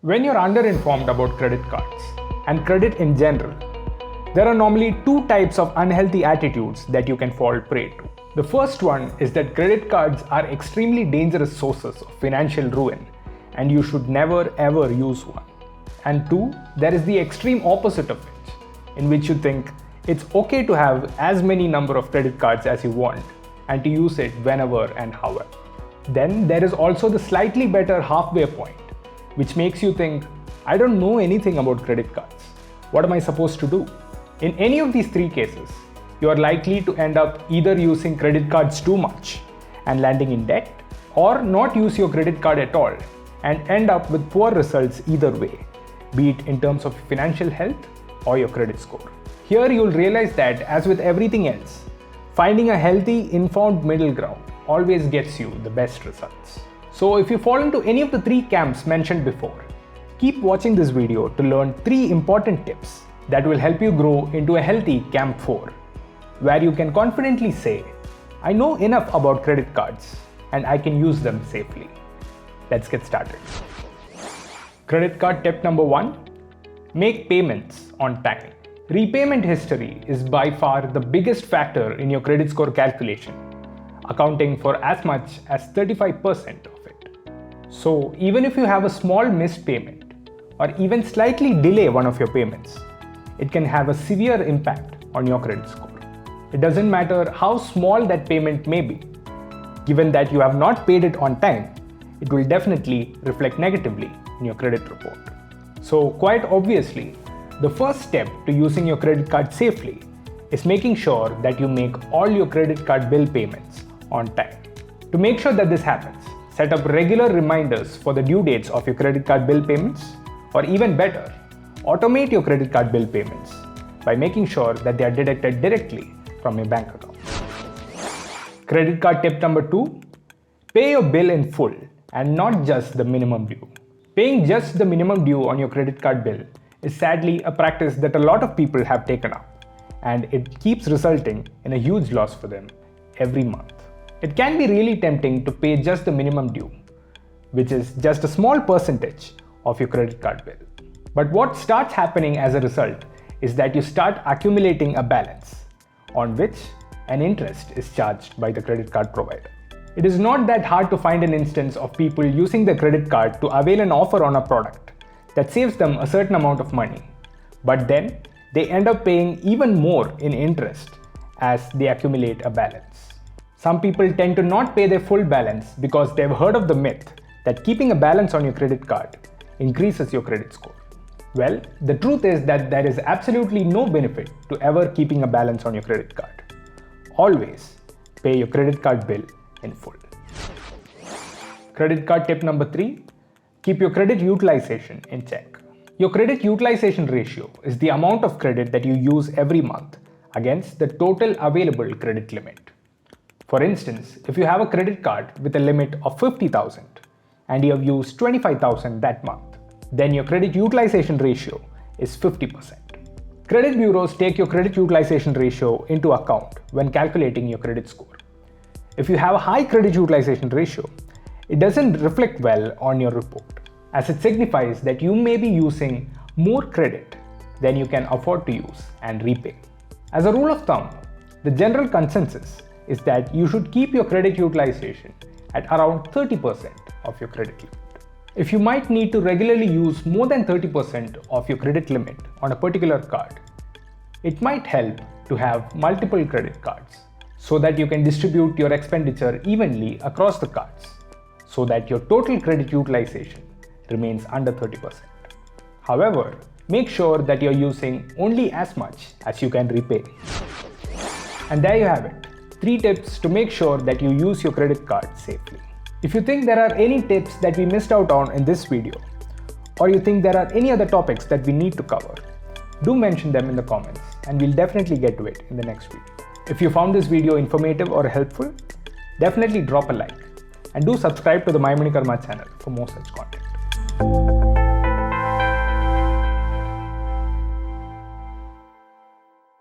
When you're underinformed about credit cards and credit in general, there are normally two types of unhealthy attitudes that you can fall prey to. The first one is that credit cards are extremely dangerous sources of financial ruin and you should never ever use one. And two, there is the extreme opposite of it, in which you think it's okay to have as many number of credit cards as you want and to use it whenever and however. Then there is also the slightly better halfway point, which makes you think, I don't know anything about credit cards. What am I supposed to do? In any of these three cases, you are likely to end up either using credit cards too much and landing in debt, or not use your credit card at all and end up with poor results either way, be it in terms of financial health or your credit score. Here you'll realize that, as with everything else, finding a healthy, informed middle ground always gets you the best results. So if you fall into any of the three camps mentioned before, keep watching this video to learn 3 important tips that will help you grow into a healthy Camp 4, where you can confidently say, I know enough about credit cards and I can use them safely. Let's get started. Credit card tip number 1, make payments on time. Repayment history is by far the biggest factor in your credit score calculation, accounting for as much as 35% of it. So even if you have a small missed payment or even slightly delay one of your payments, it can have a severe impact on your credit score. It doesn't matter how small that payment may be. Given that you have not paid it on time, it will definitely reflect negatively in your credit report. So quite obviously, the first step to using your credit card safely is making sure that you make all your credit card bill payments on time. To make sure that this happens, set up regular reminders for the due dates of your credit card bill payments, or even better, automate your credit card bill payments by making sure that they are deducted directly from your bank account. Credit card tip number 2, pay your bill in full and not just the minimum due. Paying just the minimum due on your credit card bill is sadly a practice that a lot of people have taken up, and it keeps resulting in a huge loss for them every month. It can be really tempting to pay just the minimum due, which is just a small percentage of your credit card bill. But what starts happening as a result is that you start accumulating a balance on which an interest is charged by the credit card provider. It is not that hard to find an instance of people using the credit card to avail an offer on a product that saves them a certain amount of money, but then they end up paying even more in interest as they accumulate a balance. Some people tend to not pay their full balance because they've heard of the myth that keeping a balance on your credit card increases your credit score. Well, the truth is that there is absolutely no benefit to ever keeping a balance on your credit card. Always pay your credit card bill in full. Credit card tip number 3, keep your credit utilization in check. Your credit utilization ratio is the amount of credit that you use every month against the total available credit limit. For instance, if you have a credit card with a limit of 50,000 and you have used 25,000 that month, then your credit utilization ratio is 50%. Credit bureaus take your credit utilization ratio into account when calculating your credit score. If you have a high credit utilization ratio, it doesn't reflect well on your report, as it signifies that you may be using more credit than you can afford to use and repay. As a rule of thumb, the general consensus is that you should keep your credit utilization at around 30% of your credit limit. If you might need to regularly use more than 30% of your credit limit on a particular card, it might help to have multiple credit cards so that you can distribute your expenditure evenly across the cards, so that your total credit utilization remains under 30%. However, make sure that you're using only as much as you can repay. And there you have it, 3 tips to make sure that you use your credit card safely. If you think there are any tips that we missed out on in this video, or you think there are any other topics that we need to cover, do mention them in the comments and we'll definitely get to it in the next video. If you found this video informative or helpful, definitely drop a like and do subscribe to the MyMoneyKarma channel for more such content.